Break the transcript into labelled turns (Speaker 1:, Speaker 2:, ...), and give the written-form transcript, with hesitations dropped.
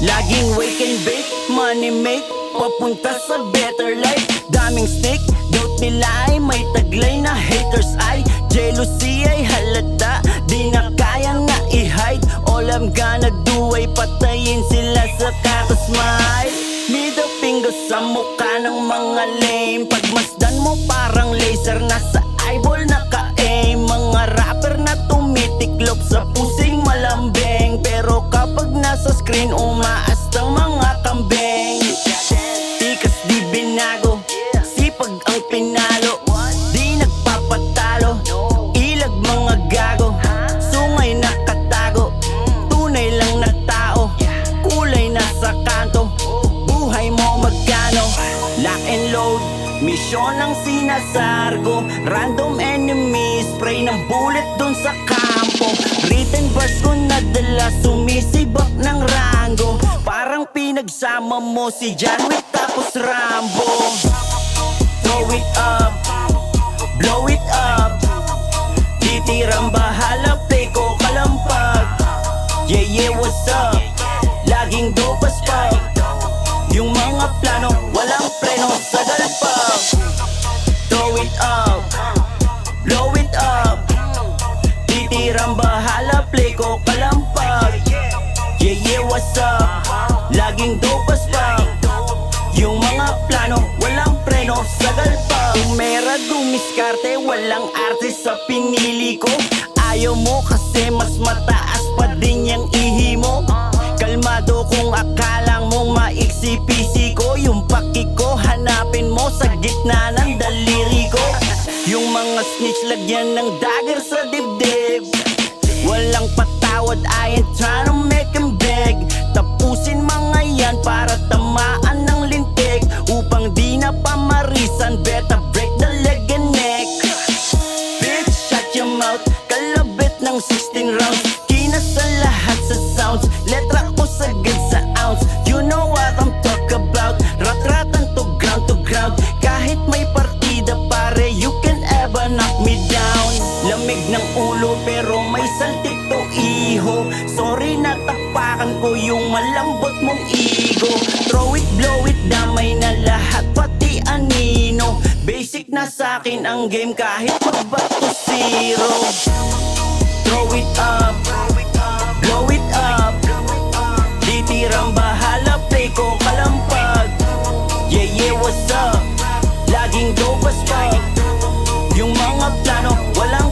Speaker 1: Laging wake and bake, money make, papunta sa better life. Daming snake, doubt nila ay may taglay na haters ay jealousy ay halata, di na kayang na i-hide. All I'm gonna do ay patayin sila sa kakasmile. Middle finger sa mukha ng mga lame. Pagmasdan mo parang laser, nasa eyeball naka-aim. Mga rapper na tumitiklop sa pusing malambeng, pero kapag nasa screen umaastang mga kambeng. Tikas di binago, sipag ang pinalo, di nagpapatalo, ilag mga gago, sungay nakatago, tunay lang na tao, kulay nasa kanto, buhay mo magkano. Lock and load, misyon ang sinasargo, random enemies, spray ng bullet dun sa kampo. Written verse ko nadala, sumisibak ng rango, parang pinagsama mo si John Wick tapos Rambo. Throw it up, blow it up, titirang bahala, play ko kalampag. Yeah yeah, what's up, laging dope as fuck, yung mga plano walang preno sa galpag. Throw it up, blow it up, titirang bahala, play ko kalampag. Yeah yeah, what's up, laging dope as fuck, yung mga plano walang preno sa galpag. Umera dumiskarte, walang arte sa pinili ko. Ayaw mo kasi mas mataas pa din yung ihi mo. Kalmado kung akala mong maiksi-pisi ko, yung paki ko hanapin mo sa gitna ng daliri ko. Yung mga snitch lagyan ng dagger sa dibdib, walang patawad, I ain't tryna make him beg. Tapusin mga yan para tamaan ng lintik, upang di na pamarisan, better break the leg and neck. Bitch, shut your mouth, kalabit ng 16 rounds, kina sa lahat sa sounds, letra ko sagad sa ounce. You know what I'm talk about, rat-ratan to ground, kahit may partida pare, you can ever knock me down. Lamig ng ulo pero may saltik to iho, sorry natapakan ko yung malambot mong ego. Throw it, blow it, damay na lahat pati anino, basic na sakin ang game kahit magbato zero. Throw it up, blow it up, titirang bahala, play ko kalampag. Yeah yeah, what's up, laging dope as fuck, yung mga plano walang